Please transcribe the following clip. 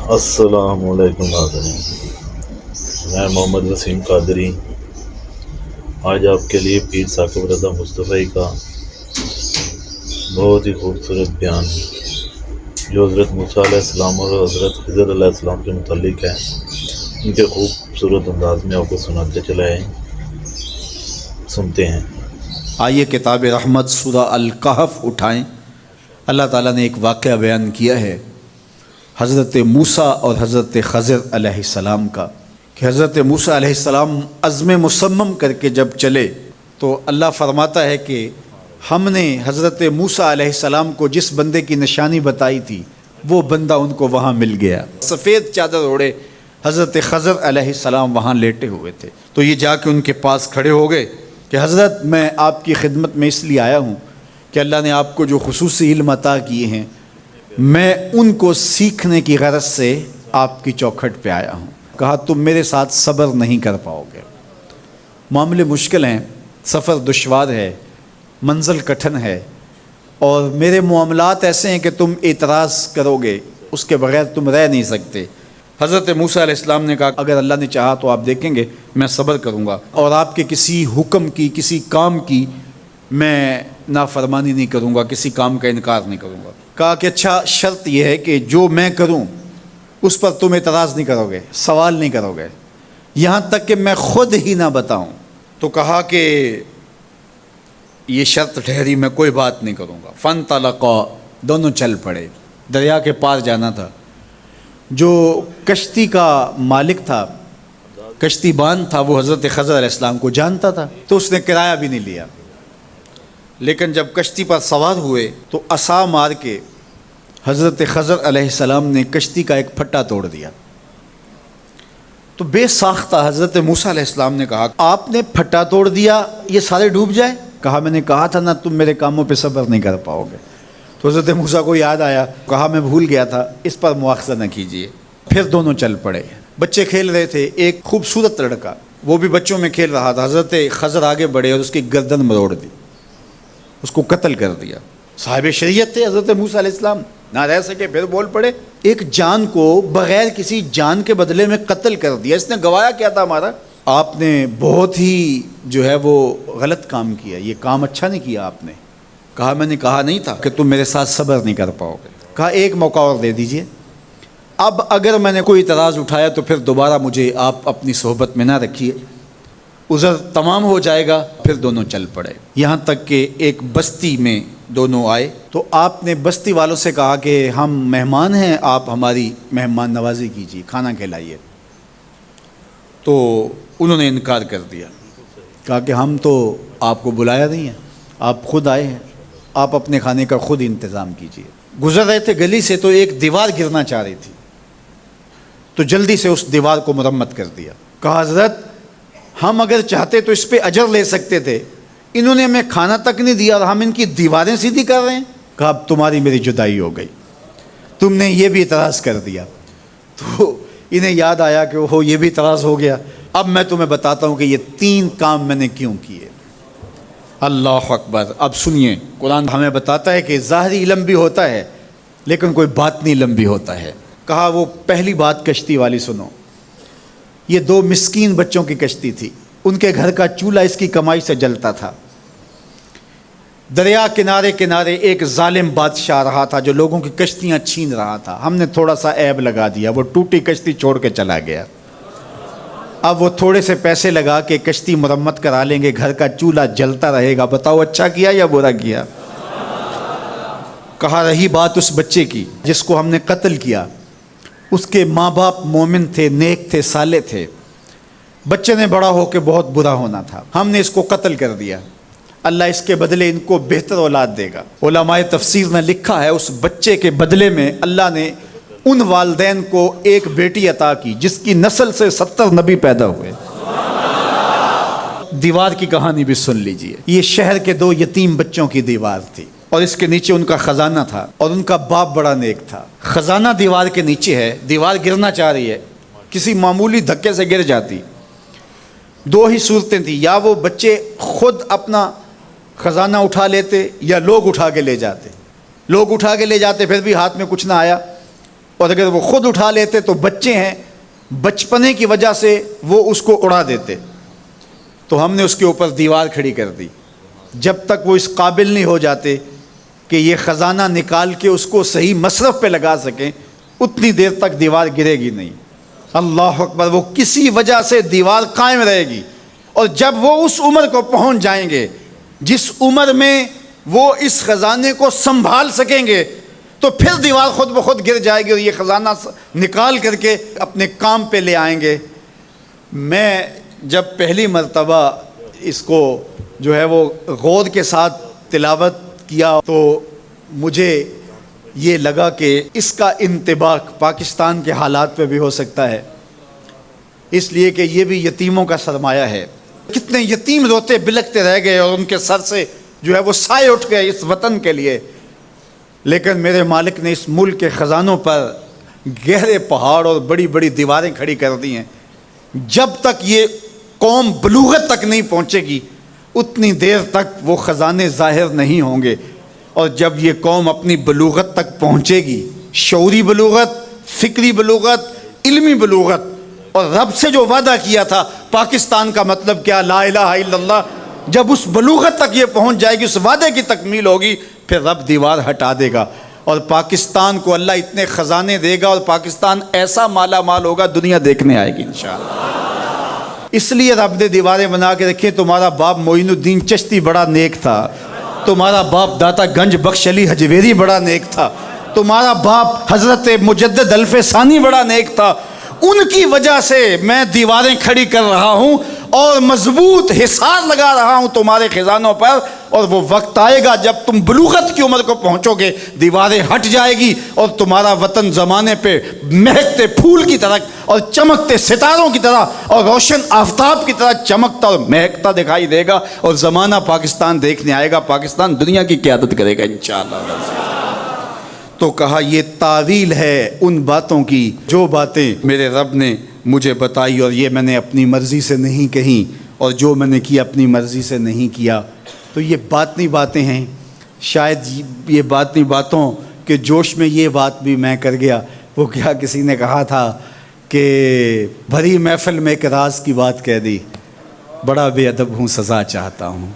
السلام علیکم ناظرین، میں محمد وسیم قادری آج آپ کے لیے پیر ثاقب رضا مصطفی کا بہت ہی خوبصورت بیان جو حضرت موسیٰ علیہ السلام اور حضرت خضر علیہ السلام کے متعلق ہے، ان کے خوبصورت انداز میں آپ کو سناتے چلے ہیں، سنتے ہیں۔ آئیے کتاب رحمت سورہ الکہف اٹھائیں۔ اللہ تعالیٰ نے ایک واقعہ بیان کیا ہے حضرت موسیٰ اور حضرت خضر علیہ السلام کا، کہ حضرت موسیٰ علیہ السلام عزم مصمم کر کے جب چلے تو اللہ فرماتا ہے کہ ہم نے حضرت موسیٰ علیہ السلام کو جس بندے کی نشانی بتائی تھی وہ بندہ ان کو وہاں مل گیا۔ سفید چادر اوڑے حضرت خضر علیہ السلام وہاں لیٹے ہوئے تھے، تو یہ جا کے ان کے پاس کھڑے ہو گئے کہ حضرت میں آپ کی خدمت میں اس لیے آیا ہوں کہ اللہ نے آپ کو جو خصوصی علم عطا کیے ہیں میں ان کو سیکھنے کی غرض سے آپ کی چوکھٹ پہ آیا ہوں۔ کہا تم میرے ساتھ صبر نہیں کر پاؤ گے، معاملے مشکل ہیں، سفر دشوار ہے، منزل کٹھن ہے، اور میرے معاملات ایسے ہیں کہ تم اعتراض کرو گے اس کے بغیر تم رہ نہیں سکتے۔ حضرت موسیٰ علیہ السلام نے کہا اگر اللہ نے چاہا تو آپ دیکھیں گے میں صبر کروں گا اور آپ کے کسی حکم کی کسی کام کی میں نافرمانی نہیں کروں گا، کسی کام کا انکار نہیں کروں گا۔ کہا کہ اچھا شرط یہ ہے کہ جو میں کروں اس پر تم اعتراض نہیں کرو گے، سوال نہیں کرو گے، یہاں تک کہ میں خود ہی نہ بتاؤں۔ تو کہا کہ یہ شرط ٹھہری، میں کوئی بات نہیں کروں گا۔ فانطلقا، دونوں چل پڑے، دریا کے پار جانا تھا۔ جو کشتی کا مالک تھا، کشتی باندھ تھا، وہ حضرت خضر علیہ السلام کو جانتا تھا تو اس نے کرایہ بھی نہیں لیا، لیکن جب کشتی پر سوار ہوئے تو عصا مار کے حضرت خضر علیہ السلام نے کشتی کا ایک پھٹا توڑ دیا۔ تو بے ساختہ حضرت موسیٰ علیہ السلام نے کہا آپ نے پھٹا توڑ دیا، یہ سارے ڈوب جائے؟ کہا میں نے کہا تھا نا تم میرے کاموں پہ صبر نہیں کر پاؤ گے۔ تو حضرت موسیٰ کو یاد آیا، کہا میں بھول گیا تھا، اس پر مواخذہ نہ کیجیے۔ پھر دونوں چل پڑے، بچے کھیل رہے تھے، ایک خوبصورت لڑکا وہ بھی بچوں میں کھیل رہا تھا۔ حضرت خضر آگے بڑھے اور اس کی گردن مروڑ دی، اس کو قتل کر دیا۔ صاحب شریعت تھے حضرت موسیٰ علیہ السلام، نہ رہ سکے، پھر بول پڑے ایک جان کو بغیر کسی جان کے بدلے میں قتل کر دیا، اس نے گوایا کیا تھا ہمارا؟ آپ نے بہت ہی جو ہے وہ غلط کام کیا، یہ کام اچھا نہیں کیا آپ نے۔ کہا میں نے کہا نہیں تھا کہ تم میرے ساتھ صبر نہیں کر پاؤ گے۔ کہا ایک موقع اور دے دیجئے، اب اگر میں نے کوئی اعتراض اٹھایا تو پھر دوبارہ مجھے آپ اپنی صحبت میں نہ رکھیے، عذر تمام ہو جائے گا۔ پھر دونوں چل پڑے، یہاں تک کہ ایک بستی میں دونوں آئے تو آپ نے بستی والوں سے کہا کہ ہم مہمان ہیں، آپ ہماری مہمان نوازی کیجیے، کھانا کھلائیے۔ تو انہوں نے انکار کر دیا، کہا کہ ہم تو آپ کو بلایا نہیں ہے، آپ خود آئے ہیں، آپ اپنے کھانے کا خود انتظام کیجیے۔ گزر رہے تھے گلی سے تو ایک دیوار گرنا چاہ رہی تھی، تو جلدی سے اس دیوار کو مرمت کر دیا۔ کہا حضرت ہم اگر چاہتے تو اس پہ اجر لے سکتے تھے، انہوں نے ہمیں کھانا تک نہیں دیا اور ہم ان کی دیواریں سیدھی کر رہے ہیں۔ کہا اب تمہاری میری جدائی ہو گئی، تم نے یہ بھی اعتراض کر دیا۔ تو انہیں یاد آیا کہ وہ یہ بھی اعتراض ہو گیا، اب میں تمہیں بتاتا ہوں کہ یہ 3 کام میں نے کیوں کیے۔ اللہ اکبر۔ اب سنیے، قرآن ہمیں بتاتا ہے کہ ظاہری علم بھی ہوتا ہے لیکن کوئی باطنی علم بھی ہوتا ہے۔ کہا وہ پہلی بات کشتی والی سنو، یہ 2 مسکین بچوں کی کشتی تھی، ان کے گھر کا چولہا اس کی کمائی سے جلتا تھا۔ دریا کنارے کنارے ایک ظالم بادشاہ رہا تھا جو لوگوں کی کشتیاں چھین رہا تھا، ہم نے تھوڑا سا عیب لگا دیا، وہ ٹوٹی کشتی چھوڑ کے چلا گیا۔ اب وہ تھوڑے سے پیسے لگا کے کشتی مرمت کرا لیں گے، گھر کا چولہا جلتا رہے گا، بتاؤ اچھا کیا یا برا کیا؟ کہا رہی بات اس بچے کی جس کو ہم نے قتل کیا، اس کے ماں باپ مومن تھے، نیک تھے، صالح تھے، بچے نے بڑا ہو کے بہت برا ہونا تھا، ہم نے اس کو قتل کر دیا، اللہ اس کے بدلے ان کو بہتر اولاد دے گا۔ علماء تفسیر نے لکھا ہے اس بچے کے بدلے میں اللہ نے ان والدین کو ایک بیٹی عطا کی جس کی نسل سے 70 نبی پیدا ہوئے۔ دیوار کی کہانی بھی سن لیجئے، یہ شہر کے 2 یتیم بچوں کی دیوار تھی اور اس کے نیچے ان کا خزانہ تھا اور ان کا باپ بڑا نیک تھا۔ خزانہ دیوار کے نیچے ہے، دیوار گرنا چاہ رہی ہے، کسی معمولی دھکے سے گر جاتی۔ 2 ہی صورتیں تھیں، یا وہ بچے خود اپنا خزانہ اٹھا لیتے یا لوگ اٹھا کے لے جاتے۔ لوگ اٹھا کے لے جاتے پھر بھی ہاتھ میں کچھ نہ آیا، اور اگر وہ خود اٹھا لیتے تو بچے ہیں، بچپنے کی وجہ سے وہ اس کو اڑا دیتے، تو ہم نے اس کے اوپر دیوار کھڑی کر دی۔ جب تک وہ اس قابل نہیں ہو جاتے کہ یہ خزانہ نکال کے اس کو صحیح مصرف پہ لگا سکیں، اتنی دیر تک دیوار گرے گی نہیں۔ اللہ اکبر، وہ کسی وجہ سے دیوار قائم رہے گی، اور جب وہ اس عمر کو پہنچ جائیں گے جس عمر میں وہ اس خزانے کو سنبھال سکیں گے، تو پھر دیوار خود بخود گر جائے گی اور یہ خزانہ نکال کر کے اپنے کام پہ لے آئیں گے۔ میں جب پہلی مرتبہ اس کو جو ہے وہ غور کے ساتھ تلاوت کیا تو مجھے یہ لگا کہ اس کا انطباق پاکستان کے حالات پہ بھی ہو سکتا ہے، اس لیے کہ یہ بھی یتیموں کا سرمایہ ہے۔ کتنے یتیم روتے بلکتے رہ گئے اور ان کے سر سے جو ہے وہ سائے اٹھ گئے اس وطن کے لیے، لیکن میرے مالک نے اس ملک کے خزانوں پر گہرے پہاڑ اور بڑی بڑی دیواریں کھڑی کر دی ہیں۔ جب تک یہ قوم بلوغت تک نہیں پہنچے گی اتنی دیر تک وہ خزانے ظاہر نہیں ہوں گے، اور جب یہ قوم اپنی بلوغت تک پہنچے گی، شعوری بلوغت، فکری بلوغت، علمی بلوغت، اور رب سے جو وعدہ کیا تھا پاکستان کا مطلب کیا، لا الہ الا اللہ، جب اس بلوغت تک یہ پہنچ جائے گی، اس وعدے کی تکمیل ہوگی، پھر رب دیوار ہٹا دے گا اور پاکستان کو اللہ اتنے خزانے دے گا اور پاکستان ایسا مالا مال ہوگا دنیا دیکھنے آئے گی انشاءاللہ۔ اس لیے رب نے دیواریں بنا کے رکھیں۔ تمہارا باپ معین الدین چشتی بڑا نیک تھا، تمہارا باپ داتا گنج بخش علی حجویری بڑا نیک تھا، تمہارا باپ حضرت مجدد الف ثانی بڑا نیک تھا، ان کی وجہ سے میں دیواریں کھڑی کر رہا ہوں اور مضبوط حصار لگا رہا ہوں تمہارے خزانوں پر، اور وہ وقت آئے گا جب تم بلوغت کی عمر کو پہنچو گے، دیواریں ہٹ جائے گی اور تمہارا وطن زمانے پہ مہکتے پھول کی طرح اور چمکتے ستاروں کی طرح اور روشن آفتاب کی طرح چمکتا اور مہکتا دکھائی دے گا، اور زمانہ پاکستان دیکھنے آئے گا، پاکستان دنیا کی قیادت کرے گا انشاءاللہ۔ تو کہا یہ تعویل ہے ان باتوں کی جو باتیں میرے رب نے مجھے بتائی، اور یہ میں نے اپنی مرضی سے نہیں کہیں، اور جو میں نے کیا اپنی مرضی سے نہیں کیا۔ تو یہ باطنی باتیں ہیں، شاید یہ باطنی باتوں کے جوش میں یہ بات بھی میں کر گیا۔ وہ کیا کسی نے کہا تھا کہ بھری محفل میں ایک راز کی بات کہہ دی، بڑا بے ادب ہوں سزا چاہتا ہوں۔